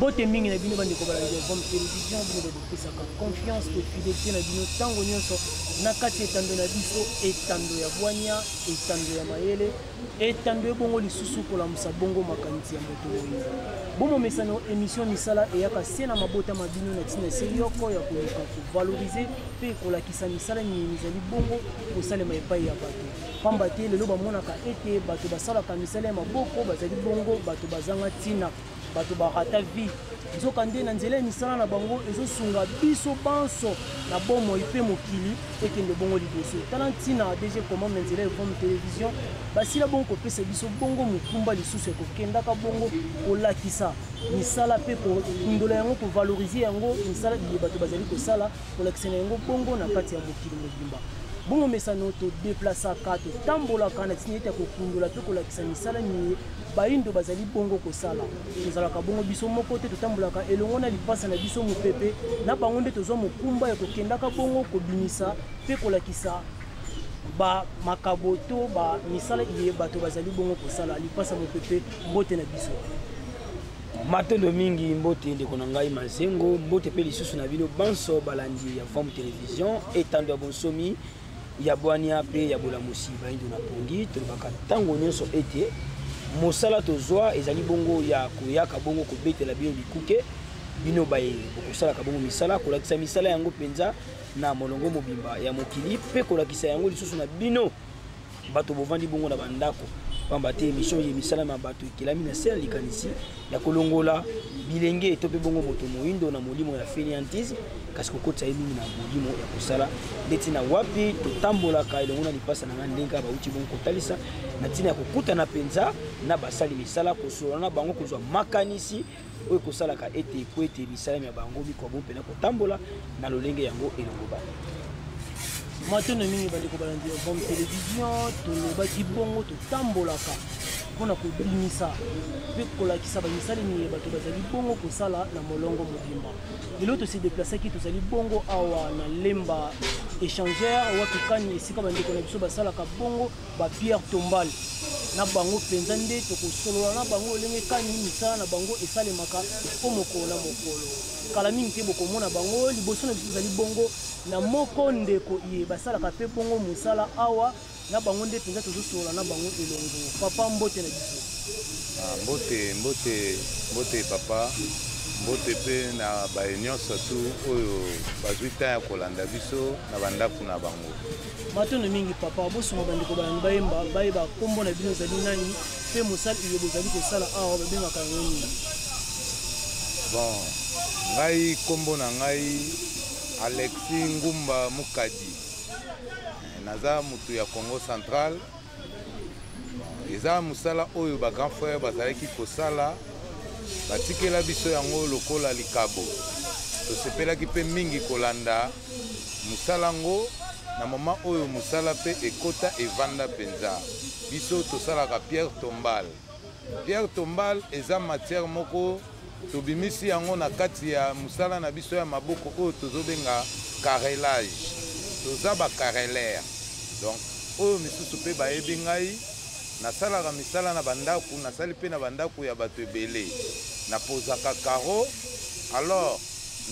Mbote mingi na bino bandi ko balanga Vom Télévision bino de sa confiance et fidélité na bino tango nyonso na kati etando na biso etando ya Bwania etando ya Mayele etando bongo lisusu kola musa bongo makanisi ya moto oyo bomo mesano émission misala e yaka sena mabota mabino na tina serioko ya koluka ko valoriser pe kola kisa misala ni mizali bongo ko salema epai ya bato pamba te lelo ba monaka ete bato basala ka misala ya maboko bazali bongo bato bazanga tina bato barata vie nzoka nde na nzela misala na bango ezosunga biso banso na bomo ipe mokili ekende bongo liboso talantina DG commande na nzela ya Vom Télévision basila bongo kopesa biso bongo mukumba lisusu ekokendaka bongo kolakisa misala pe kondola yango ko valoriser yango misala bi bato bazali kosala kolakisa yango bongo na kati ya mokili mobimba bongo mesano to déplacer ka to tambola kana tinete ko kundola pe kolakisa misala ni baindo bazali bongo kosala tozalaka bongo biso moko te totambolaka elongo na lipasa na biso mopepe na bango nde tozwa mokumba ya kokendaka bongo kobimisa pe kolakisa ba makaboto ba misala iye bato bazali bongo kosala lipasa mopepe mbote na biso matelo mingi mbote ndeko na ngai mazengo mbote pe lisusu na bino banso balandi ya Vom Télévision etando ya bonsomi ya Bwania pe ya bolamusi baindo na pongi tolobaka tango nyonso ete mosala tozwa ezali bongo ya koyaka bongo kobetela bino bikuke bino baye bokosala ka bongo misala kolakisa misala yango penza na molongo mobimba ya mokili pe kolakisa yango lisusu na bino bato bovandi bongo na bandako pamba te émission ye misala ma bato kelami na sel likanisi ya kolongola bilenge to pe bongo moto moindo na molimo ya fainéantisme kasi kokotsa mingi na molimo ya kosala ndeti na wapi totambola ka elongo na lipasa na ndenga ba uti bongo kotalisa na tina ya kokuta na penza na basali misala kosola na bango kozwa makanisi oyo kosala ka ete po ete misala ya bango biko bo pena kotambola na lolenge yango elongo ba matino mingi bali ko balandi Vom Télévision tolobaki bongo totambolaka mpona kobimisa pe kolakisa bamisali ni bato bazali bongo kosala na molongo mobimba lelo tosi déplacaki tozali bongo awa na lemba échangeur wapi kani esika bandeko na biso basalaka bongo ba Pierre Tombal na bango penza nde tokosolola na bango lenge kani misala na bango esalemaka po mokolo na mokolo kala mingi te bokomona bango liboso na biso ezali bongo na moko ndeko ye basalaka pe bongo musala awa na bango nde penza tozosolola na bango elongo papa mbote na biso mbote papa mbote pe na baenyoso tu oyo bazwita ya kolanda biso na bandako na bango matono mingi papa bosonga bandeko balandi bayemba bayeba kombo na bino ezali nani pe mosala iye bozali kosala awa babengaka yango nini bon ngai kombo na ngai Alexis Ngumba Mukadi naza mutu ya Congo Central eza musala oyo ba grand frère bazalaki kosala batikela biso yango lokola likabo tosepelaki pe mingi kolanda musala ngo na mama oyo musala pe ekota evanda penza biso tosalaka Pierre Tombal eza matière moko tobimisi yango na kati ya musala na biso ya maboko oyo tozobenga carrelage toza ba carreleur donc oyo misusu pe bayebi ngai nasalaka misala na bandako nasali pe na bandako ya bato ebele napozaka karo alors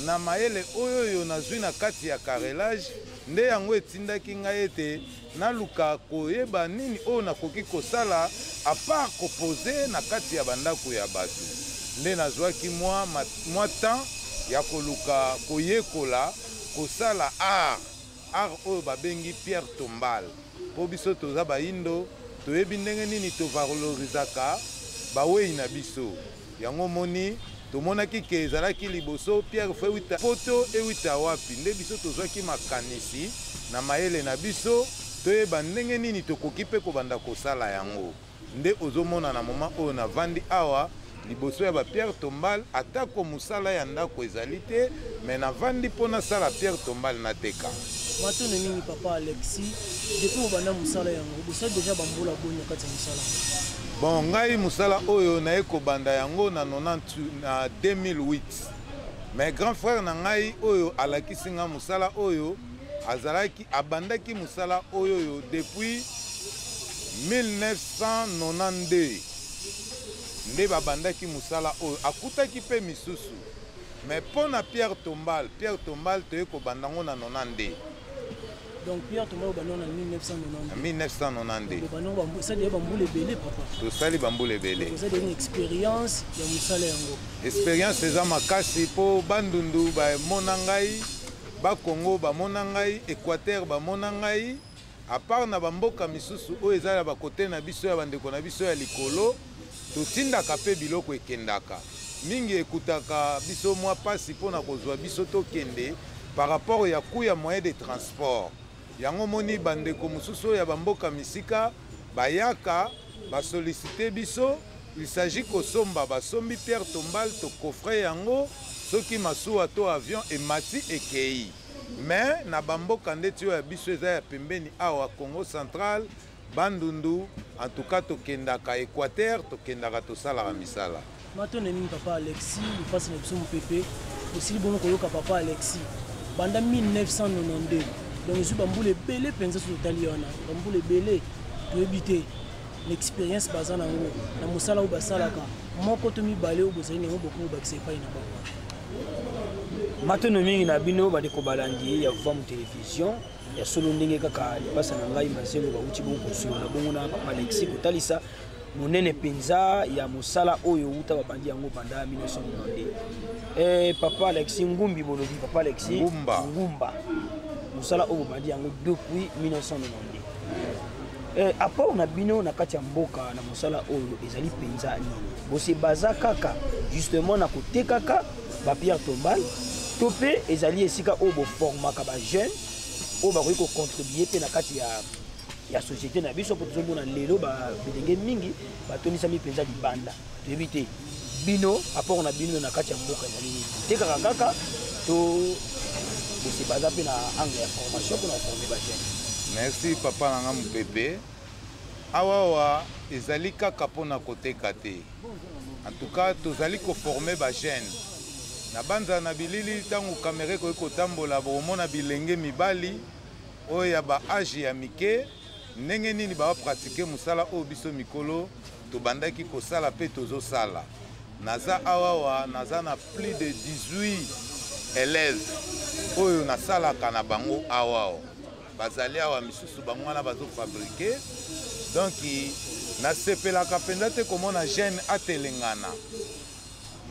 na mayele oyo nazwi na kati ya carrelage nde yango etindaki ngai ete naluka koyeba nini oyo nakoki kosala apart kopose na kati ya bandako ya bato nde nazwaki mwa temps ya koluka koyekola kosala art oyo babengi Pierre Tombal po biso toza baindo toyebi ndenge nini tovalorizaka bawei na biso yango moni tomonaki ke ezalaki liboso Pierre fe wita poto ewita wapi nde biso tozwaki makanisi na mayele na biso toyeba ndenge nini tokoki pe kobanda kosala yango nde ozomona na moma oyo na vandi awa liboso ya Pierre Tombal atako musala ya ndako ezali te mais navandi mpona sala Pierre Tombal nateka. Matono mingi papa Alexis depuis obanda musala yango bosa déjà bambola bonya kati ya musala. Bon ngai musala oyo naye kobanda yango na 2008 mais grand frère na ngai oyo alakisi nga musala oyo azalaki abandaki musala oyo depuis 1992 nde babandaki musala oyo akutaki pe misusu mais pona Pierre Tombal toye kobanda ngo na 92. Donc Pierre Tombal obanda na 1992 ça dit bamboule belé papa tosali bamboule belé vous avez une expérience ya musala yango expérience eza makasi po bandundu bamona ngai bakongo bamona ngai Équateur bamona ngai à part na bamboka misusu oyo eza ya bakote na biso ya bandeko na biso ya likolo totindaka pe biloko ekendaka mingi ekutaka biso mwa pasi mpona kozwa biso tokende par rapport ya coût ya moyen de transport yango moni bandeko mosusu ya bamboka misika bayaka basolicite biso il s'agit kosomba basombi Pierre Tombal to coffre yango soki masuwa to avion emati ekei mais na bamboka ndeti oyo ya biso eza ya pembeni awa Congo Central bandundu en tout cas tokendaka Équateur tokendaka tosalaka misala. Matono mingi papa Alexis lipasi na biso mopepe osili bono koyoka papa Alexis banda 1992 donc esu bambula ebele mpenza so totali wana bambula ebele toyebi te l'expérience baza nango na mosala oyo basalaka moko to mibale oyo bozali nango bokomi bakisa epai na bango. Matono mingi na bino bandeko balandi ya Vam Télévision ya solo ndenge kaka lipasa na ngai mazelo bauti bongo kosola bongo na papa Alexis kotalisa monene penza ya mosala oyo uta babandi yango banda 1992. Papa Alexis Ngumbi bolobi papa Alexis Ngumba musala oyo bandi yango depuis 1992. Apport na bino na kati ya mboka na mosala oyo ezali penza nini bose baza kaka justement na kotekaka ba Pierre Tombal to pe ezali esika oyo bo formaka ba jeune oyo bakoki ko contribuer pe na kati ya société na biso po tozomona lelo ba bilenge mingi batonisa mipenza libanda toyebi te bino apport na bino na kati ya mboka ezali nini tekaka kaka to bose baza pe na angle ya formation pour former ba jeune. Merci papa nanga mopepe awawa ezali kaka mpona koteka te en tout cas tozali koforme ba jeune na banza na bilili ntango kamera ekoki kotambola bomona bilenge mibali oyo ya ba age ya mike ndenge nini bapratike mosala oyo biso mikolo tobandaki kosala mpe tozosala. Naza awawa naza na plus de 18 élèves oyo nasalaka na bango awawa bazali awa misusu bango wana bazofabrike donc nasepelaka mpenza te komona jeune atelengana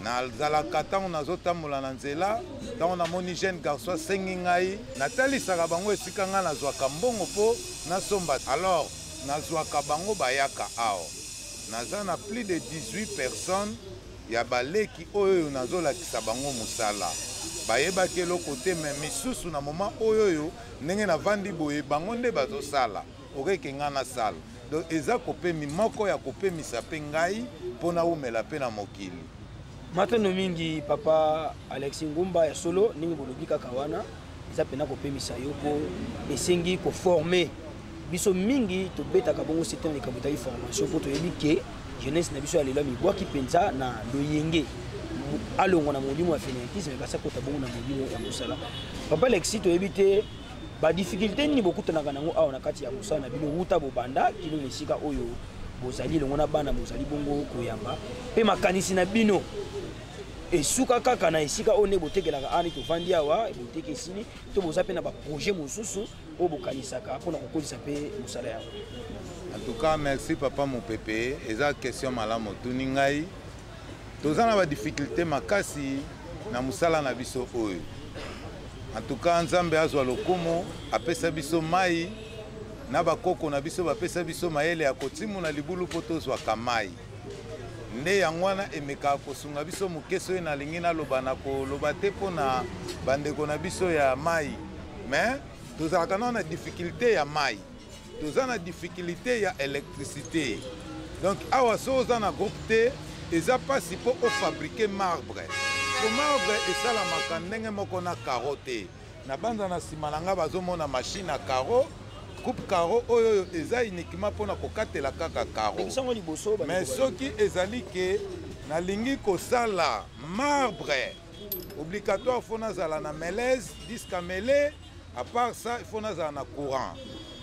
nazalaka ntango nazotambola na nzela ntango namoni jeune garçon asengi ngai natalisaka bango esika ngai nazwaka mbongo mpo nasomba alors nazwaka bango bayaka awa naza na plus de 18 personnes ya baleki oyo nazolakisa bango mosala bayebaki eloko te me misusu na moma oyo ndenge navandi boye bango nde bazosala okeke ngai nasala donc eza kopemi moko ya kopemisa mpe ngai mpo naumela mpe na mokili. Matono mingi papa Alexis Ngumba ya solo ningi bolobi kaka wana eza pena kopemisa yo po esengi koforme biso mingi tobetaka bongo système de kabutali formation po toyebi ke jeunesse na biso ya lelo mibwaki penza na loyenge alongo na molimo ya fanatisme basa kota bongo na molimo ya mosala. Papa Alexis toyebi te ba difficulté ni bokutanaka nango awa na kati ya mosala na bino wuta bobanda kino nesika oyo bozali longo na bana bozali bongo koyamba pe makanisi na bino esuka kaka na esika oyo nde botekelaka ani tovandi awa boteke esili to boza mpe na baprojet mosusu oyo bokanisaka mpona kokolisa mpe mosala yango. En tout cas merci papa mopepe eza question malamu otuni ngai toza na badifficulté makasi na mosala na biso oyo. En tout cas nzambe azwa lokumu apesa biso mai na bakoko na biso bapesa biso mayele ya kotimuna libulu mpo tozwaka mai nde yango wana emekaka kosunga biso mokeso oyo nalingi naloba na koloba te mpo na bandeko na biso ya mai mais tozalaka nao na difficulté ya mai toza na difficulté ya électricité donc awa so oza na groupe te eza mpasi mpo ofabrike marbre po marbre esalamaka ndenge moko na caro te na banza na nsima na nga bazomona machine à caro coupe caro oyo eza uniquement mpona kokatela kaka caro mais soki ezali ke nalingi kosala marbre obligatoire faut nazala na mélèze disque à mêler à part ça il faut nazala na courant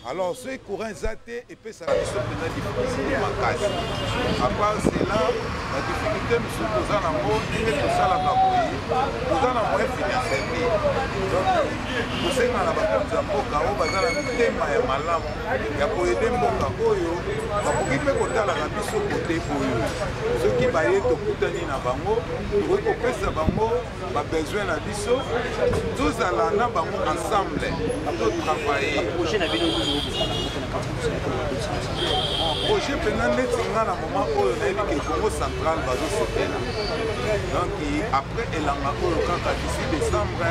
alors ce courant eza te epesaka biso mpenza difficulté makasi à part cela la difficulté mosusu toza nango ndenge tosalaka boye toza na moyen financier te donc kosenga na bakonzi ya mboka oyo baza na mitema ya malamu ya koyede mboka oyo bakoki mpe kotalaka biso kote oyo soki baye tokutani na bango tokoki kopesa bango babesoin na biso tozala na bango ensemble totravaille projet mpenza ndeti nga na moment oyo nayebi ke Congo central bazosepela donc après elanga oyo kaka d'ici décembre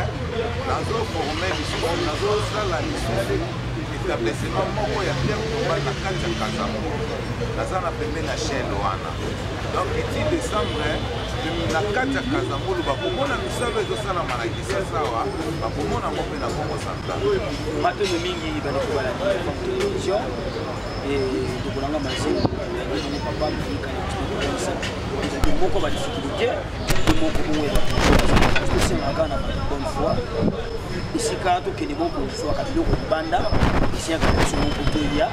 nazoforme lisusu nazosala lisusu établissement moko ya Pierre Tombal na kati ya Kazamo naza na pembeni ya shell wana donc d'ici décembre na kati ya Kazamulu bakomona misalo ezosalama na Kisasawa bakomona ngo mpe na Congo central matono mingi balekobala télévision tokolanga mazinga papa moko badifficulté moko oyebaosengaka na bato bonne fois esika tokende moko ozwaka biloko libanda esiaka biso moko toya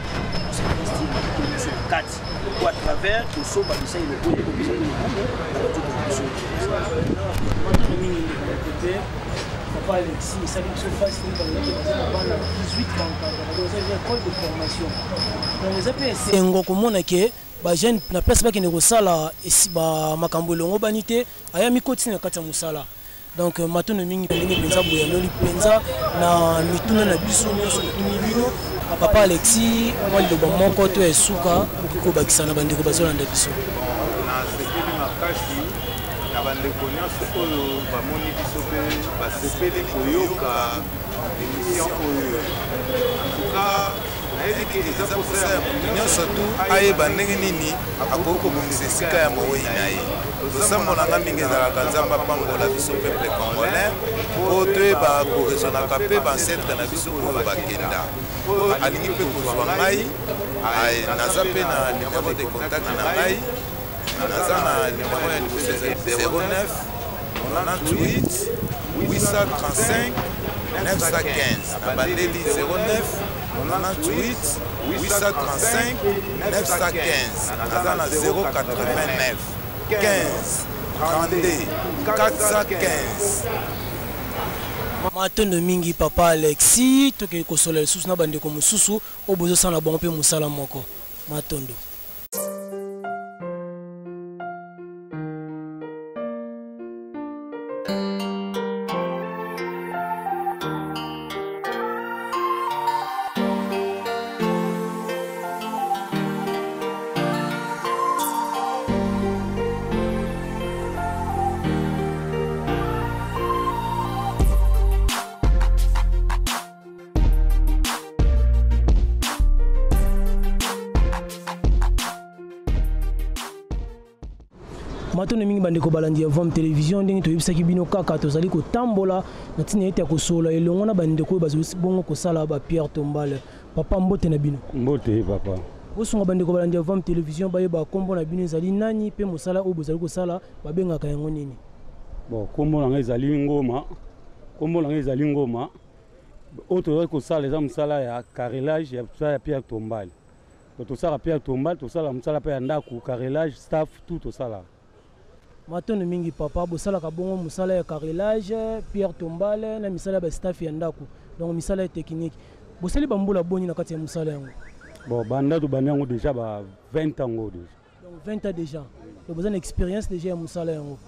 biso na kati po à travers tosomba bisailo oyo ekopesa matono mingi ndeko côté papa Alexis esali biso fasi bana 18 bankaka école de formation donc eza mpe esengo komona ke bajeune na place bakende kosala makambo elongo bani te aya mikoti na kati ya mosala donc matono mingi ndenge mpenza boyanoli mpenza na mituna na biso nyonso mituni bino papa Alexis mwa liloba moko to esuka okoki kobakisa na bandeko bazolanda biso nasepeli makasi na bandeko nyonso oyo bamoni biso mpe basepeli koyoka émission oyo antuka nayebi ke eza posa ya moto nyonso tu ayeba ndenge nini akoki kobongisa esika ya mowei na ye tosambolanga mingi ezalaka nzambe apambola biso peuple congolais po toyeba korezonaka mpe bancetre na biso oyo bakenda oyo alingi mpe kozwa ngai naza mpe na numero de contact na ngai naza na numero ya liboso 09 98 835 915 na bandeli 09 98 835 915 naza na 089 15 32 415 matondo mingi papa Alexis tokei kosola lisusu na bandeko mosusu oyo bozosala bango mpe mosala moko matondo matono mingi bandeko balandi ya Vom Télévision ndenge toyebisaki bino kaka tozali kotambola na ntina ete ya kosola elongo na bandeko oyo bazali bongo kosala ba Pierre Tombal papa mbote na bino mbote papa osunga bandeko balandi ya Vom Télévision bayeba kombo na bino ezali nani mpe mosala oyo bozali kosala babengaka yango nini bon kombo na ngai ezali ngoma oyo tozali kosala eza mosala ya carrelage ya Pierre Tombal tosala Pierre Tombal tosala mosala mpe ya ndako carrelage staff tout tosala matono mingi papa bosalaka bongo mosala ya carrelage Pierre Tombal na misala ya staff ya ndako donc misala ya technique bosali bambula boni na kati ya mosala yango bon banda to banda yango déjà ba 20 ans ngo déjà donc 20 ans déjà donc vous avez une expérience déjà ya mosala yango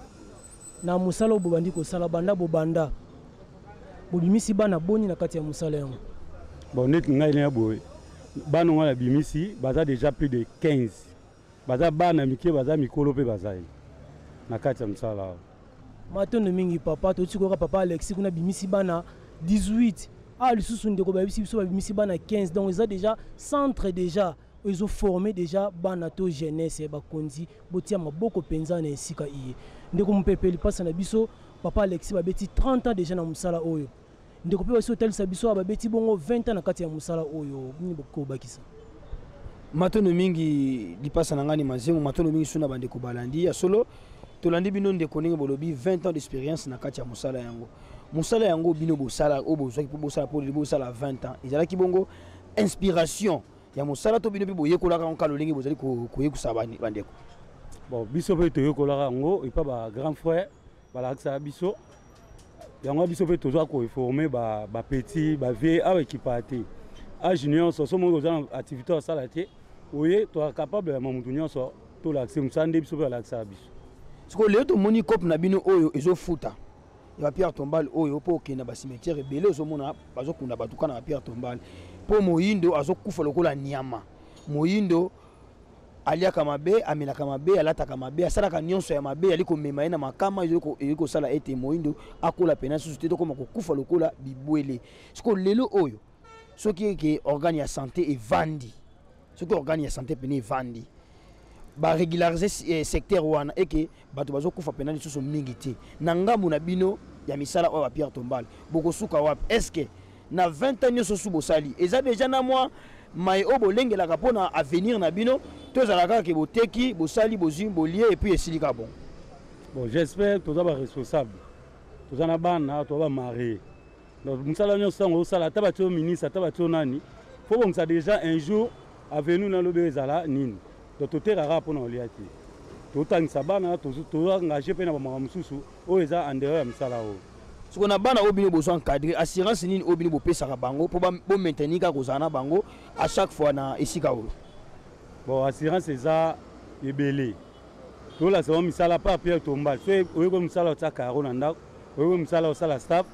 na mosala oyo bobandi kosala banda bobanda bobimisi bana boni na kati ya mosala yango bon neti ngai na boye bana ngala bimisi baza déjà plus de 15 baza bana mike baza mikolo pe bazali na kati ya mosala matondo mingi papa toti koka papa Alexis kuna bimisi bana 18 lisusu ndeko babisi biso babimisi bana 15 donc eza déjà centre déjà ils ont formé déjà banato jeunesse et bakonzi botia maboko penza na esika iye ndeko mpepe li passe na biso papa Alexis babeti 30 ans déjà na musala oyo ndeko pe aussi hôtel sabiso babeti bongo 20 ans na kati ya musala oyo ni boko bakisa matono mingi li passe na ngani mazengo matono mingi suna bandeko balandi ya solo tolandi bino ndeko ningi bolobi 20 ans d'expérience na kati ya musala yango musala yango bino bosala obozwaki po bosala po bosala 20 ans ezalaki bongo inspiration ya musala to bino bi boyekolaka nkalo lingi bozali koyekusa bandeko bon biso pe toyekolaka ngo et pas ba grand frère balakisa biso yango biso pe tozwa ko former ba petit ba vieux awa ekipate a junior so so mo za activité à sala te oye to capable ya mamutu nyonso to lakisa musande biso pe balakisa biso siko leo to moni cop na bino oyo ezofuta ya Pierre Tombal oyo po okenda ba cimetière ebele ozomona bazokunda batuka na Pierre Tombal po moyindo azokufa lokola nyama moyindo aliaka mabe amelaka mabe alataka mabe asalaka nyonso ya mabe aliko mema ye na makama ezoko sala ete moyindo akola pena susu te tokoma kokufa lokola bibwele siko lelo oyo soki ke organe ya santé evandi soki organe ya santé pene evandi ba régulariser secteur wana eke bato bazokufa pena lisusu mingi te na ngambu na bino ya misala oyo Pierre Tombal bokosuka wapi est-ce que na 20 ans nyonso su bosali eza déjà na moi mai o bolengelaka mpona avenir na bino tozalaka ke boteki bosali bozwi bolie et puis esilika bon j'espère toza ba responsable toza na bana to ba marié donc musala nyonso sango osala ata batio ministre ata batio nani fo bongisa déjà un jour avenir na lobe ezala nini donc toteraka mpona olia te totangisa bana toengage mpe na bamaka mosusu oyo eza en dehors ya misala oyo siko na bana oyo bino bozwa encadré assurance nini oyo bino bopesaka bango mpo bomaintenir kaka kozala na bango à chaque fois na esika oyo bon assurance eza ebele tolakisa bango misala pa Pierre Tombal so oyeko misala otia karo na ndako oyeko misala osala staff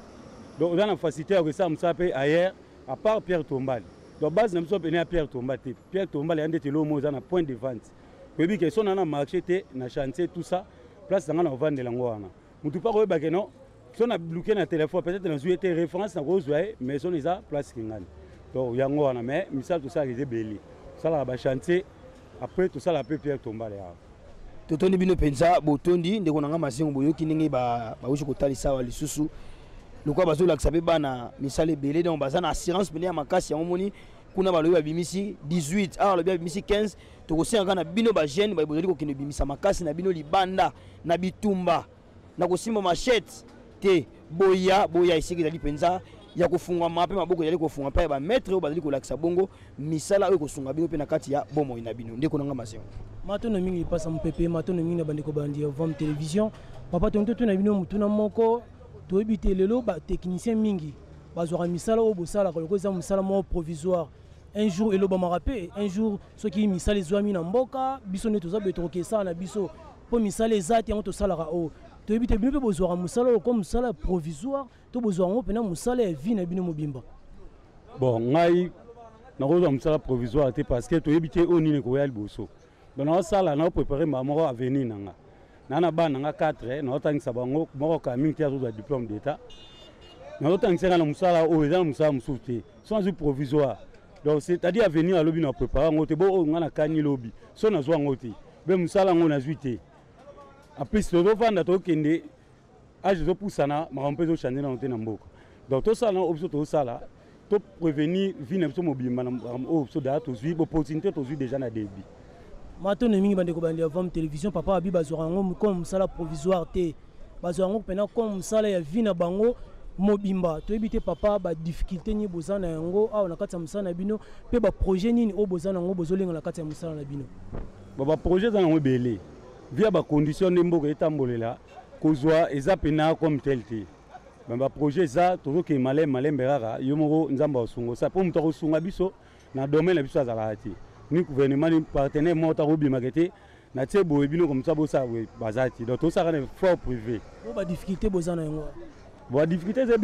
donc oza na facilité ya kosala mosala mpe ailleurs à part Pierre Tombal donc base na biso pene ya Pierre Tombal te Pierre Tombal ya ndete lomo oza na point de vente oyebi ke so na na marché te na chantier tout ça place nanga na ovandela yango wana mutu mpa koyebake no so na bloqué na téléphone peut-être na zwi ete référence na kozwa ye mais so eza place kingani donc yango wana mais misala tosala eza ebele tosalaka bachantier après tosala mpe Pierre Tombal yawa totondi bino mpenza botondi ndeko na nga masengo boyoki ndenge baushi kotalisa awa lisusu lokola bazolakisa mpe bana misala ebele donc baza na assurance pene ya makasi yango moni kuna balobi babimisi 18 awa balobi babimisi 15 tokosengaka na bino bajeune bozali kokende bimisa makasi na bino libanda na bitumba na kosimba machete te boya esika ezali mpenza ya kofungwama mpe maboko ezali kofungwa mpe ya bamaître oyo bazali kolakisa bongo misala oyo kosunga bino mpe na kati ya bomoi na bino ndeko nanga masengo matono mingi lipasa mopepe matono mingi na bandeko bandi ya Vom Télévision papa tonto na bino mutuna moko toyebi te lelo batechnicien mingi bazwaka misala oyo bosalaka lokola eza mosala moko provisoire un jour elobamaka mpe un jour soki misala ezwami na mboka biso nde toza boye tokokesala na biso mpo misala eza te yango tosalaka oyo toyebi te bino mpe bozwaka mosala oyo comme mosala provisoire to bozwaka yango mpena mosala ya vie na bino mobimba bon ngai nakozwa mosala provisoire te parce que toyebi te oyo nini koya liboso donc naosala naoprépare mbaa moko avenir na nga na bana na nga 4 naotangisa bango moko kaka mingi te azozwa diplôme d'état naotangisaka na mosala oyo eza na mosala mosusu te so nazwi provisoire donc c'est-à-dire avenir alobi na préparer yango te bo oyo nga nakani lobi so nazwa yango te mpe mosala yango nazwi te en plus tozofanda tokende age ezopusana makambo mpe ezochange nano te na mboka donc tosala na oyo biso tozosala to prévenir vie na biso mobimba na oyo biso daa tozwi opportunité tozwi déjà na début matono mingi bandeko bandi ya Vom Télévision papa abi bazwaka yango comme mosala provisoire te bazwaka yango mpena comme mosala ya vie na bango mobimba toyebi te papa badifficulté nini boza na yango awa na kati ya mosala na bino mpe baprojet nini oyo boza na yango bozolenga na kati ya mosala na bino baprojet eza nango ebele via bacondition nde mboka etambolela kozwa eza pena comme tel te baprojet eza tozokende malembe kaka yo moko nzambe akosungosa mpo moto akosunga biso na domaine na biso azalaka te ni gouvernement ni partenaire moko takobimaka te na tie boye bino komisa bosala boye baza te donc tosalaka na effort privé o badifficulté boza na yango badifficulté eza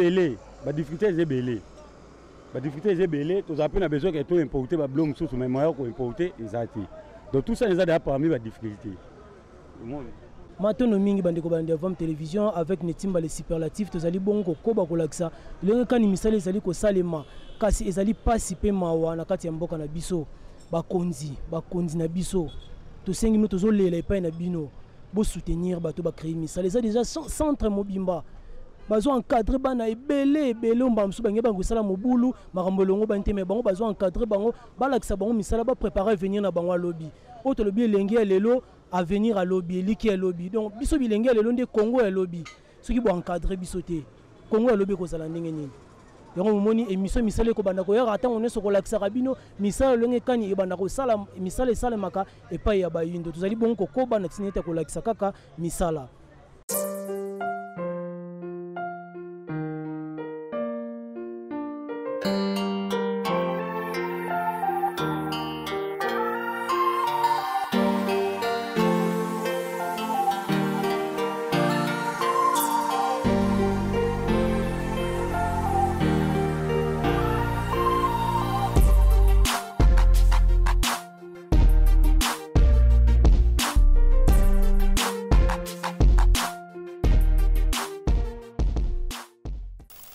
ebele tozala mpe na besoin ke toimporte babilo mosusu mai moya koimporte eza te donc tout ça eza deya parmi badifficulté matono mingi bandeko bandi ya Vom Télévision avec netimba les superlatifs tozali bongo kokoba kolakisa lenge kani misala ezali kosalema kasi ezali pasi mpe mawa na kati ya mboka na biso bakonzi na biso tosengi no tozolela epai na bino bo soutenir bato ba créer misala eza déjà centre mobimba bazo encadrer bana ebele omba msu bange bango sala mobulu makambo longo banteme bango bazo encadrer bango balakisa bango misala ba préparer venir na bango lobby oto lobby elengi ya lelo à venir à lobby eliki ya lobby donc biso bilengi ya lelo nde Congo ya lobby soki bo encadrer biso te Congo ya lobby ko sala ndenge nini yango moni émission misala ko banda ko ya ata on so ko lakisa bino misala longe kani e banda ko sala misala sala maka epai ya bayindo tozali bongo ko koba na tinete ko lakisa kaka misala.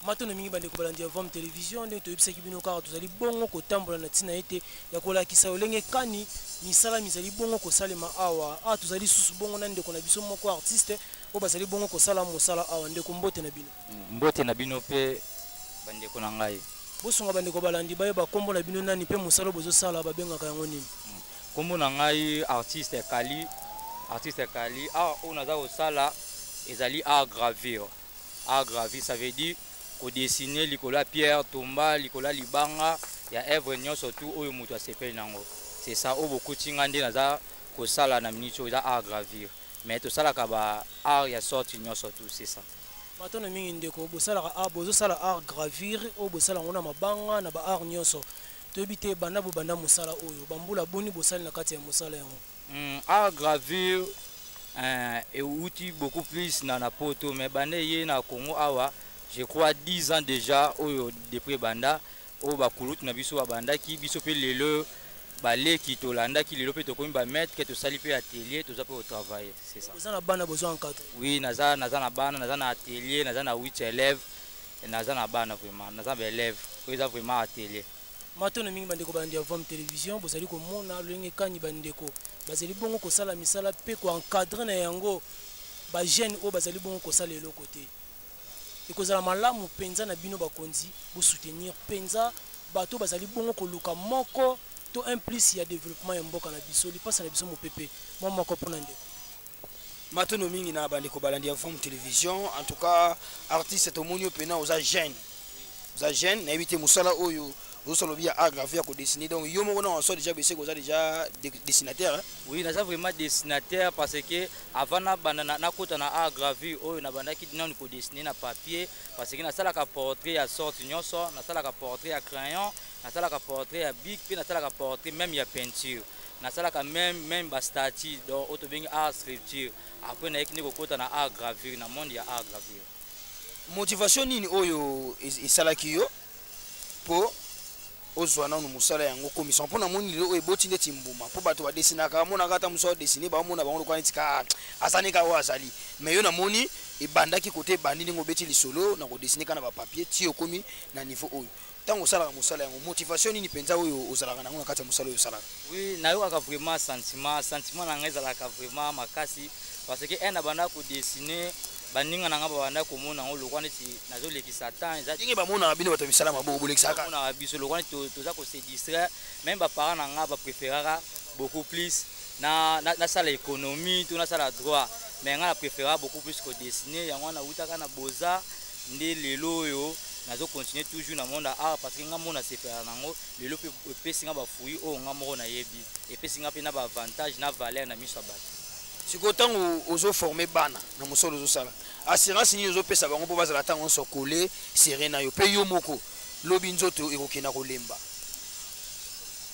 Maintenant mingi bande ko balandi Vom Télévision nde toyebisa kibino kaka tozali bongo kotambola na tina ete ya kolakisa olenge kani misala mizali bongo kosalema awa tozali susu bongo na ndeko na biso moko artiste o bazali bongo kosala mosala awa ndeko mbote na bino pe bandeko na ngai bosunga bandeko balandi bayeba kombo na bino nani pe mosala bozo sala babengaka yango nini kombo na ngai artiste Kali on a kosala ezali art gravure ça veut dire ko dessiner likola pierre tomba likola libanga ya œuvre nyonso tout oyo mutu asepeli nango c'est ça o bokutinga nde naza ko sala na minicho za art gravure mais to sala ka ba art ya sorti nyonso tout c'est ça matona mingi ndeko bo sala art bozo sala art gravure o bo sala ngona mabanga na ba art nyonso to bité banda bo banda musala oyo bambula boni bo sala na kati ya musala yango art gravure et outil beaucoup plus na poto mais bande ye na Congo awa je crois 10 ans déjà depuis banda o ba kulut na biso banda ki biso pe lelo balé ki to landa ki lelo pe to komi ba mettre que to sali pe atelier to za pe au travail c'est ça. Vous en a bana besoin encadrer. Oui, naza na bana naza na atelier naza na 8 élèves et naza na bana vraiment naza ba élèves ko eza vraiment atelier. Maintenant mingi bandeko bandi ya Vom Télévision bozali ko mona lenge kani bandeko bazali bongo ko sala misala pe ko encadrer na yango ba jeune o bazali bongo ko sala le côté. Et que la malamu penza na bino bakonzi pour soutenir penza bato bazali bongo ko luka moko to implice ya développement ya mboka na biso li passe na biso mo pepe moi moko pona ndeko matono mingi na bandeko balandi ya Vom Télévision en tout cas artiste to monio pena oza jeune na éviter musala oyo osolo bia aggravé ko dessiner donc yo moko na so déjà bese ko déjà dessinateur oui naza vraiment dessinateur parce que avant na banana na kota na aggravé oyo na bandaki dina ko dessiner na papier parce que na sala ka portrait ya sorte nyonso na sala ka portrait ya crayon na sala ka portrait ya bic puis na sala ka portrait même ya peinture na sala ka même ba statue donc auto bengi art sculpture après na ekini ko kota na aggravé na monde ya aggravé motivation nini oyo esalaki yo po ozwana no musala yango commission pona moni lelo eboti ndeti mbuma po bato badesina ka mona kata musala dessiner ba mona bango kwa ntika asani ka wazali mais yo na moni ebandaki côté bandi ngo beti lisolo na ko dessiner kana ba papier ti okomi na niveau oyo tango sala musala yango motivation nini penza oyo ozalaka nango na kata musala oyo sala oui na yo aka vraiment sentiment na ngeza la ka vraiment makasi parce que en abanda ko dessiner baninga nanga banda komona ngo lokwane ti nazo lekisa temps eza dingi ba mona bino bato bisala mabo bolekisaka na biso lokwane to za ko se distraire même ba parents nanga ba préférera beaucoup plus na sala économie to na sala droit mais nga na préférera beaucoup plus ko dessiner yango na utaka na boza nde lelo yo nazo continuer toujours na monde art parce que nga mona se faire nango lelo pe singa ba fruit o nga moko na yebi et pe singa pe na ba avantage na valeur na miso ba siko tango ozo former bana na musolo ozo sala assurance ni ozo pesa bango po bazala tango so coller serena yo pe yo moko lobi nzoto ekokena kolemba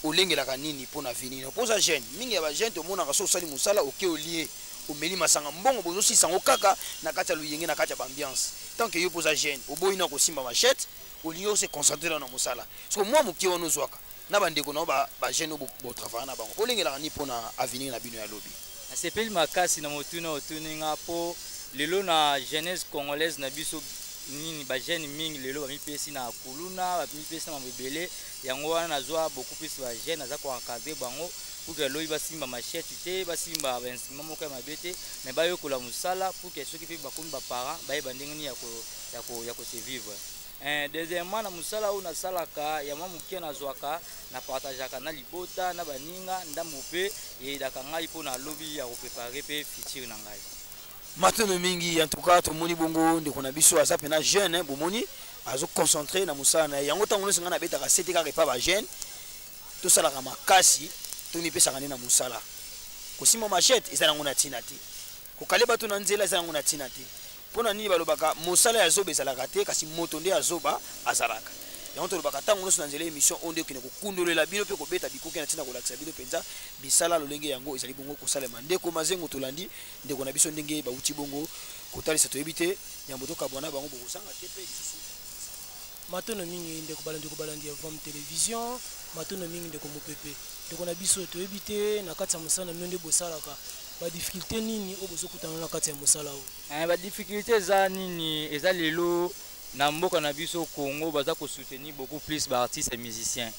olengelaka nini pona venir poza jeune mingi ya ba jeune to mona ka so sali musala oke olie omeli masanga mbongo bozo sisango kaka na kati ya luyenge na kati ya ambiance tant que yo poza jeune oboyi na ko simba machette olio se concentrer na musala so moi moki wono zwaka na bandeko na ba jeune bo travailler na bango olengelaka ni pona avenir na bino ya lobi sepeli makasi na motuna otuninga po lelo na jeunesse congolaise na biso nini ba jeune mingi lelo ba mipesi na kuluna ba mipesi na mabele yango wana nazwa beaucoup plus ba jeune naza ko encadrer bango pour que loyi basimba machete te basimba ba instrument moko ya mabete mais ba yokola musala pour que ceux qui ba komi ba parents ba yeba ndenge ni ya ko se vivre. Deuxièmement na musala ou na salaka ya mamuke na zwaka na partageaka na libota na baninga ndambo pe et daka ngai po na lobby ya ko préparer pe futur na ngai. Matono mingi en tout cas to moni bongo ndeko na biso aza pena jeune bomoni azo concentrer na musala na yango tango no singa na betaka sete ka repa ba jeune to sala ka makasi to ni pesa kana na musala ko sima machete ezana ngona tina ti ko kaleba to na nzela ezana ngona tina ti pona nini balobaka musala ya zobe ezalaka te kasi moto nde azoba azalaka yango tolobaka tango no na nzela émission onde kine ko kundolela bino pe ko beta bikuke na tina ko lakisa bino penza bisala lolenge yango ezali bongo ko salema ndeko mazengo tolandi ndeko na biso ndenge ba uti bongo ko talisa to ebite nyambo to kabwana bango bongo sanga te pe lisusu matono mingi ndeko balandi ya Vom Télévision matono mingi ndeko mopepe ndeko na biso to ebite na kati ya musala mionde bosalaka ba difficulté nini obozo kutana na kati ya musala o ba difficulté za nini eza lelo na mboka na biso Congo baza ko soutenir beaucoup plus ba artistes et musiciens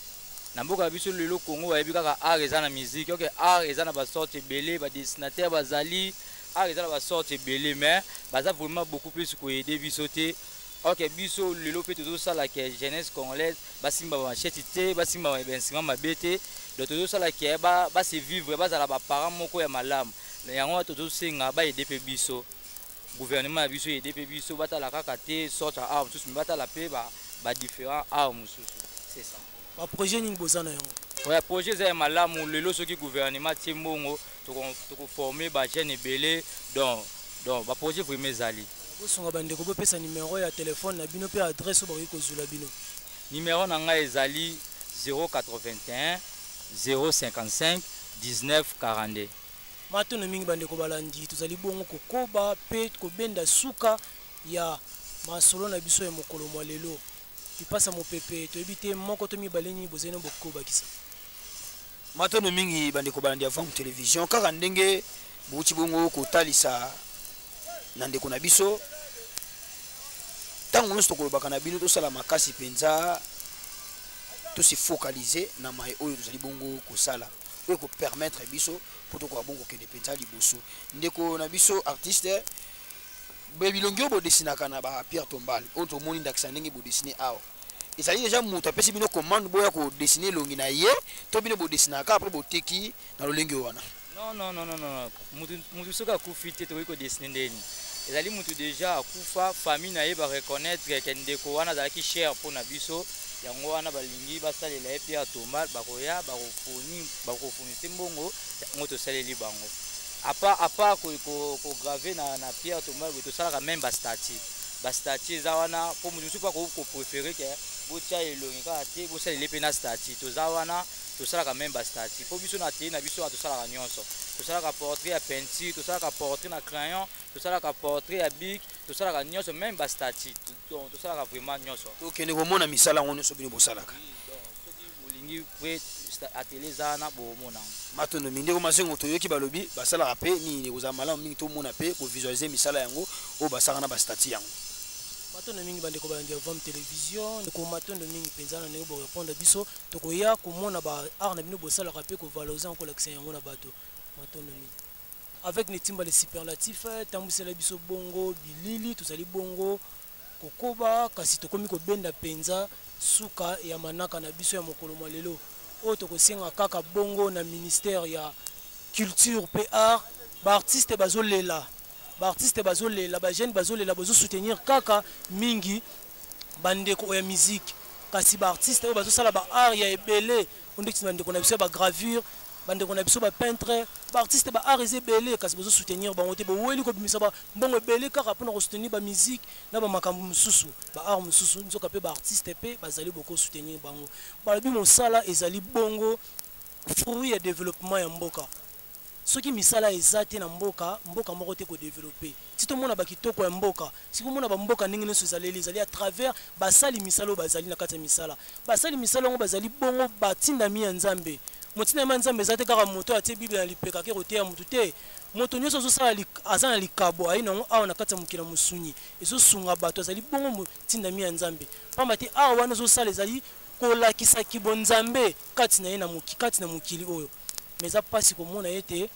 na mboka na biso lelo Congo bayebi kaka art eza na musique ok art eza na ba sorte belé ba dessinateur bazali art eza na ba sorte belé mais baza vraiment beaucoup plus ko aider biso te ok biso lelo pe tozo sala ke jeunesse congolaise basimba ba machete te basimba ba instrument mabete donc tozo sala ke ba se vivre bazala ba parents moko ya malamu yango tozo senga ba aider pe biso gouvernement a biso aider pe biso batala kaka te sorte à armes tous mais batala pe ba différents armes c'est ça ba projet nini bozana yango ouais projet za malamu lelo soki gouvernement tie mbongo to ko former ba jeunes belé donc ba projet vraiment zali bosonga bandeko bopesa numéro ya téléphone na bino pe adresse ba ko zula bino numéro na ngai ezali 081 055 19 42 matono mingi bandeko balandi tozali bongo kokoba pe kobenda suka ya masolo na biso ya mokolo mwa lelo ipasa mopepe toyebite moko to mibaleni bozena bokoba kisa matono mingi bandeko balandi ya Vom Télévision kaka ndenge buti bongo kotalisa na ndeko na biso tango nyonso tokolobaka na bino tosala makasi penza tosi focaliser na mai oyo tozali bongo kosala oyo ko permettre biso pour tokoka bongo kende penza liboso ndeko na biso artiste bebilongi oyo bodesinaka na ba Pierre Tombal oyo tomoni ndakisa ndenge bodesine awa ezali deja moto apesi bino commande boya kodesine elongi na ye to bino bodesinaka apres boteki na lolenge wana non mutu soki akufi te tokoki kodesine ndeni ezali mutu deja akufa famille na ye ba reconnaître ke ndeko wana azalaki cher mpona biso yango wana balingi basalela ye Pierre Tombal bakoya bakofoni te mbongo yango tosaleli bango apa kograve na Pierre Tombal tosalaka même bastati eza wana mpo mutu mosusu mpo kopréféré ke botia elongi kaka te bosaleli mpe na stati toza wana tosalaka même bastati mpo biso na tei na biso tosalaka nyonso tosalaka portrait ya peinture tosalaka portrait na crayon tosalaka portrait ya bic tosalaka nyonso même bastati tosalaka vraiment nyonso tokende komona misala yango nyonso bino bosalaka soki bolingi pe atelier eza wana bomona matono mindeko mazengo toyoki balobi basalaka pe nini kozala malamu mingi tomona pe kovisualize misala yango oyo basalaka na bastati yango matondo mingi bandeko balandi ya Vom Télévision ndeko matondo mingi penza na ndenge borépondre biso tokoya komona ba art na bino bosalaka pe kovaloriser encore l'accent yango na bato matondo mingi avec netimba les superlatifs tambusela biso bongo bilili tozali bongo kokoba kasi tokomi kobenda penza suka ya manaka na biso ya mokolo mwa lelo oyo tokosenga kaka bongo na ministère ya culture pe art ba artiste bazolela baartiste bazolela bajeune bazolela bazo soutenir kaka mingi bandeko ya musique kasi baartiste oyo bazosala ba art ya ebele ondeki bandeko na biso ba gravure bandeko na biso ba peintre baartiste ba art ebele kasi bazo soutenir bango te boweli kobimisa ba mbongo ebele kaka mpona kosoutenir ba musique na ba makambo mosusu ba art mosusu nzoka pe baartiste pe bazali boko soutenir bango balobi mosala ezali bongo fruit ya développement ya mboka soki misala ezate na mboka moko te ko développer si to mona bakitoko ya mboka si ko mona ba mboka ndenge nyonso ezali à travers basali misala bazali na kati ya misala basali misala ngo bazali bongo batindami ya nzambe motina ma nzambe eza te kaka moto atie bible na lipeka ke koteya motu te moto nyonso azosala aza na likabo ayi nango awa na kati ya mokili ya mosunyi ezosunga bato azali bongo motindami ya nzambe pamba te awa wana ezosala ezali kolakisa kibonzambe kati na ye kati na mokili oyo mais eza mpasi komona ye te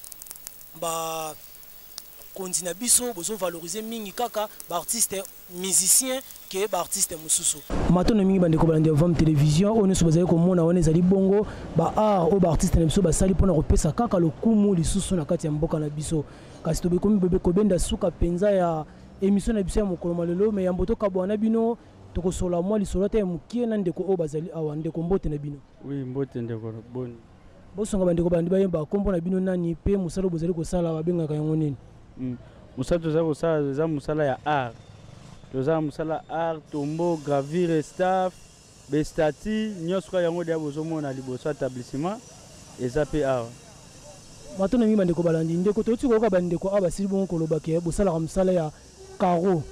bakonzi na biso bozovalorize mingi kaka baartiste musicien ke baartiste mosusu matono mingi bandeko balandi ya Vam Télévision oyo nyonso bazali komona wana ezali bongo baart oyo baartiste na biso basali mpona kopesa kaka lokumu lisusu na kati ya mboka na biso kasi tobekomi kobenda suka mpenza ya émission na biso ya mokolo malelo me yambo tokabwana bino tokosola mwa lisolo te ya mokie na ndeko oyo bazali awa ndeko mbote na bino oui mbote ndeko boni bosonga bandeko balandi bayemba kombo na bino nani mpe mosala bozali kosala babengaka yango nini mosala tozali kosala eza mosala ya art tozala mosala art tombo gravure staff bestati nyonso kaka yango deya bozomona liboso établissement eza mpe awa matono mingi bandeko balandi ndeko toti koyoka bandeko awa basili bongo kolobaka bosalaka mosala ya caro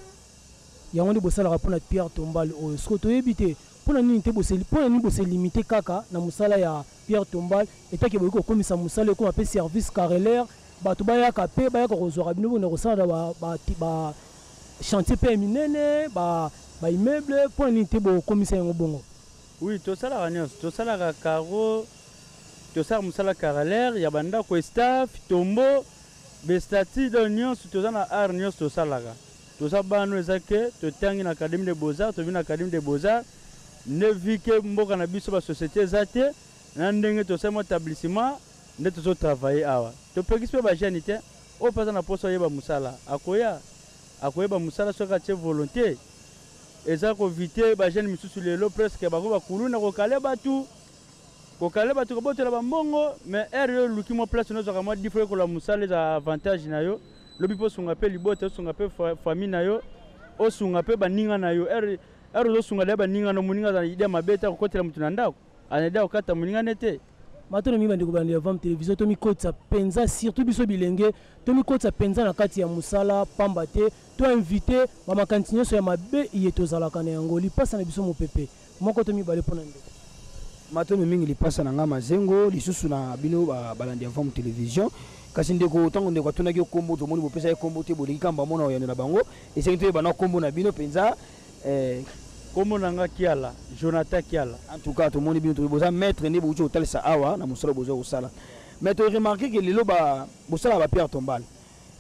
yango nde bosalaka mpona Pierre Tombal oyo siko toyebi te mpona nini boselimite kaka na mosala ya Pierre Tombal etake boyiki kokomisa mosala ekoma mpe service carrelaire bato bayaka mpe bayaka kozwaka bino bona kosala ba chantier mpe ya minene baimmeuble mpona nini te bokomisa yango bongo oui tosalaka nyonso tosalaka caro tosala mosala carrelaire ya bandako staff tombo bestati do nyonso toza na art nyonso tosalaka toza bano eza ke totangi na académie de beaux-arts tobi na académie de beaux-arts nde vi ke mboka na biso basociété eza te na ndenge tosali mwa établissement nde tozotravaille awa topekisi mpe bagene te oyo mpe aza na mposa oyeba mosala akoyeba mosala soki atie volonté eza kovite bagene misusu lelo presque bango bakulu na kokale bato kobotela bambongo mais ere yo oluki mwa place nozwaka mwa difo ekola mosala eza avantage na yo lobi mpe osunga mpe libota osunga mpe famille na yo osunga mpe baninga na yo ere ozosunga deya baninga no moninga aza na ide mabe te akokotela motu na ndako ana ide akokata moninga ne te matono mingi bandeko balandi ya Vam Télévision tomikotisa mpenza surtout biso bilenge tomikotisa mpenza na kati ya mosala pamba te toinvite bamakanisi nyonso ya mabe iye tozalaka na yango lipasa na biso mopepe moko tomibale mpo na ndeko matono mingi lipasa na nga mazengo lisusu na bino balandi ya Vam Télévision kasi ndeko ntango ndeko atunaki yo kombo tomoni bopesa ye kombo te bolingi kamba mona oyano na bango esengi toyeba na kombo na bino mpenza kombo na nga Kiala Jonathan Kiala en tout cas tomoni bino toboza maître nde bouti kotalisa awa na mosala boza kosala mais toremarke ke lelo bosala ba Pierre Tombal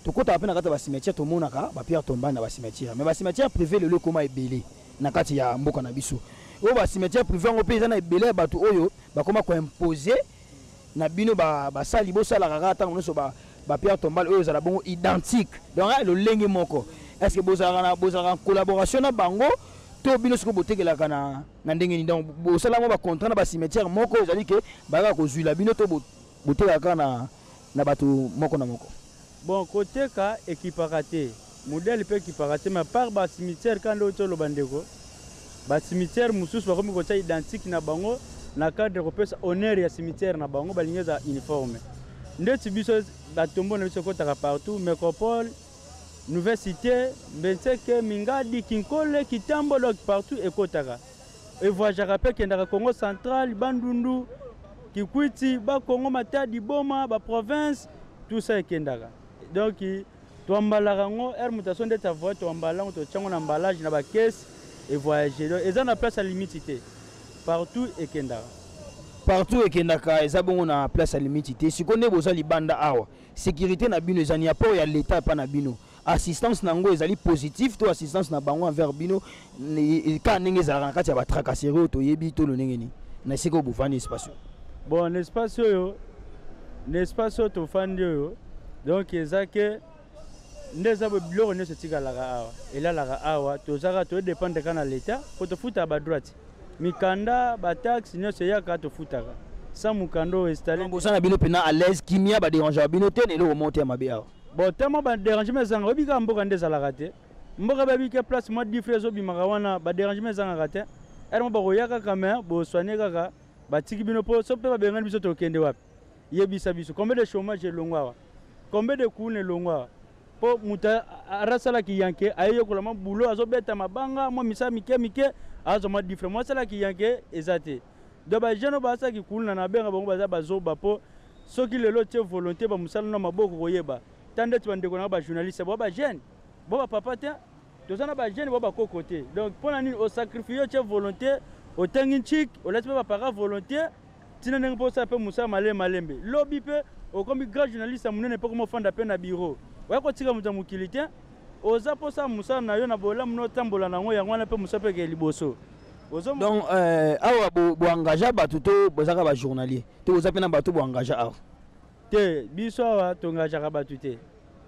tokotaka mpe na kati ya bacimetière tomonaka ba Pierre Tombal na bacimetière mais bacimetière privé lelo ekoma ebele na kati ya mboka na biso oyo bacimetière privé yango mpe eza na ebele ya bato oyo bakoma koimpose na bino basali bosalaka kaka ntango nyonso ba Pierre Tombal oyo ezala bongo identique donc lolenge moko est ce que bozalaka en collaboration na bango to bino siko botekelaka na ndenge nini donc bosala mo bacontrat na bacimetière moko ezali ke bayaka kozwila bino to botekaka na bato moko na moko bon koteka ekipaka te modele mpe ekipaka te mais par bacimetière kande oyo toloba ndeko bacimetière mosusu bakomi kotia identique na bango na cadre kopesa honneur ya cimetière na bango balingi eza uniforme ndeti biso batombo na biso ekotaka partout métropole Nouvelle Cité, Benseke, Mingadi, Kinkole, Kitambo, donc partout ekotaka. Et voyagera pe kendaka Congo central, Bandundu, Kikwiti, ba Congo Matadi, Boma, ba province, tout ça ekendaka. Donc toambalaka ngo mutation de ta voix toambalango to tchango na emballage na ba caisse et voyager. Donc eza na place à limite partout ekendaka. Partout ekendaka eza bongo na place à limite sikonde boza libanda awa sécurité na bino ezani apport ya l'état pa na bino assistance nango ezali positif to assistance na bango envers bino ka ndenge ezalaka na kati ya batracasserie to yebi to lo ndenge ni na siko bovani espace bon l'espace oyo tofandi oyo donc eza ke nde eza biloko nyonso etikalaka awa elalaka awa tozaka todépendre ka na l'état po tofuta badroite mikanda bataxe nyonso eyaka tofutaka sans mukanda oyo installé bosana bino mpena à l'aise kimia badérangaka bino te na eloko monte ya mabe awa bon tellement badérangement ezanga obika mboka nde ezalaka te mboka babike place mwa difre ezobimaka wana badérangement ezangaka te ere mo bakoya kaka me boswane kaka batiki bino mpo so mpe babengani biso tokende wapi yebisa biso combien de chômage elongo awa combien de coût elongo awa mpo moto arasalaki yanke ayeyokola mwa bulo azobeta mabanga mwa misala mike azwa mwa difre mwa asalaki yanke eza te donc ba jeune ba qui cool na benga bango baza bazoba po soki lelo tie volonté ba musala na maboko koyeba tande tu bande kona ba journaliste ba jeune ba papa te tozana ba jeune ba kokote donc pona nini au sacrifice tie volonté au tangi chik au laisse ba para volonté tina neng po sa pe musala malembe lobby pe au comme grand journaliste munene pe comme fanda pe na bureau wa ko tika muta mukilité oza po sa musala na yo na bola muno tambola na ngo yango na pe musala pe ke liboso. Donc awa bo engagé bato to bozaka ba journalier te oza pena bato bo engagé awa te biso awa to engagé ka bato te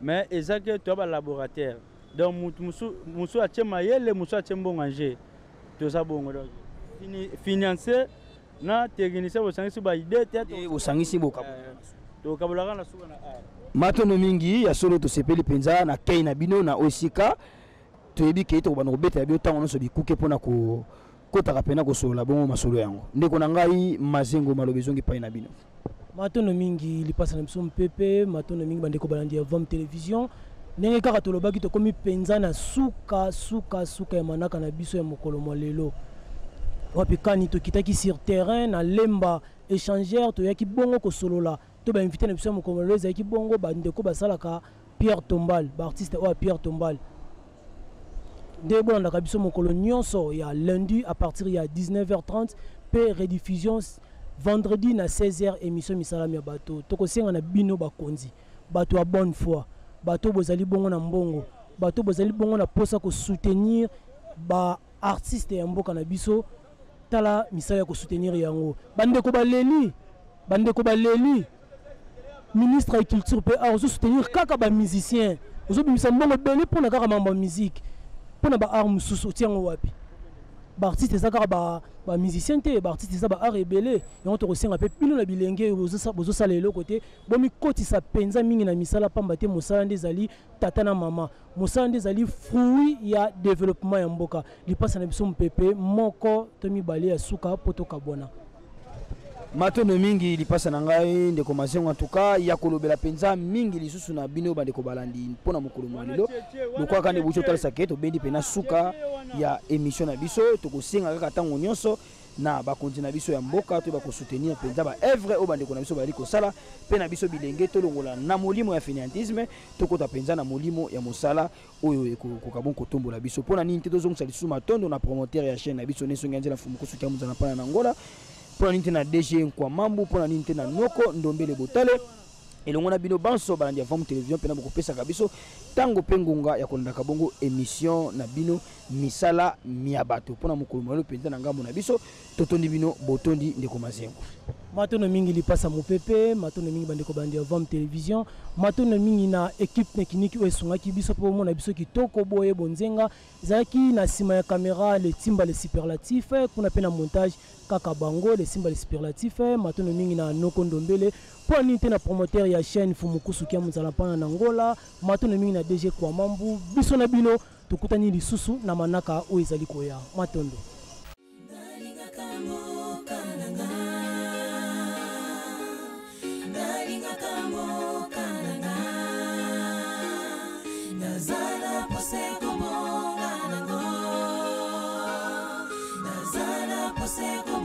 mais ezake to ba laboratoire donc musu atie mayele musu atie mbonganger to za bongo donc financer na technicien bo sangisi ba idée te bo sangisi bo to kabolaka na suka na matono mingi ya solo to sepeli penza na kei na bino na osika to yebi ke to bana robeta ya bio tango no so bikuke pona ko kotaka pena kosola bongo masolo yango ndeko na ngai mazengo malobi zongi pai na bino matono mingi lipasa na biso mpepe matono mingi bandeko balandi ya Vom Télévision ndenge kaka tolobaki tokomi penza na suka ya manaka na biso ya mokolo mwa lelo wapi kani tokitaki sur terrain na lemba échangeur toyaki bongo kosolola to ba invité na biso ya mokolo lelo ezalaki bongo bandeko basalaka Pierre Tombal ba artiste oyo Pierre Tombal de bon la biso mokolo nyonso ya lundi à partir ya 19h30 pe rediffusion vendredi na 16h émission misala ya bato tokosenga na bino bakonzi bato a bonne foi bato bozali bongo na mbongo bato bozali bongo na posa ko soutenir ba artiste ya mboka na biso tala misala ya ko soutenir yango bandeko baleli ministre ya culture pe a ozo soutenir kaka ba musicien ozo bimisa mbongo bele pona kaka mamba musique pona ba art mususu tiango wapi ba artiste za kaka ba musicien te ba artiste za ba art ebele yango to kosenga pe pino na bilenge bozo sala elo côté bomi kotisa penza mingi na misala pamba te mosala ndezali tata na mama mosala ndezali fruit ya développement ya mboka lipasa na biso mpepe moko to mibale ya suka poto kabona matono mingi lipasa na ngai ndeko mazengo en tout cas ya kolobela penza mingi lisusu na bino bandeko balandi mpona mokolo malilo lokwa kande bucho talisa ke to bendi pena suka ya émission na biso to kosinga kaka tango nyonso na bakonzi na biso ya mboka to ba ko soutenir penza ba œuvre o bandeko na biso bali ko sala pe na biso bilenge to longola na molimo ya fainéantisme to kota penza na molimo ya mosala oyo ko kabon ko tombola biso pona nini te tozongisa lisusu matondo na promoteur ya chaîne na biso neso nganzela fumu ko soutenir muzana pana na Angola pona nini te na DG kwa mambu pona nini te na noko ndombele botale elongo na bino banso balandi ya Vom Télévision pena boko pesa kabiso tango pengunga ya kolanda kabongo émission na bino misala miabato pona mokolo malo penza na ngambo na biso totondi bino botondi ndeko mazengo matono mingi lipasa mopepe matono mingi bandeko balandi ya Vom Télévision matono mingi na équipe technique oyo esungaki biso po mona biso kitoko boye bonzenga zaki na sima ya caméra le timba le superlatif kuna pena montage kaka bango le simba le superlatif matono mingi na noko ndombele po ninte na promoteur ya chaîne Fumukusu kia muzala pana na Angola matono mingi na DG kwa mambu biso na bino tukutani lisusu na manaka oyo ezali koya matondo Nazala poseko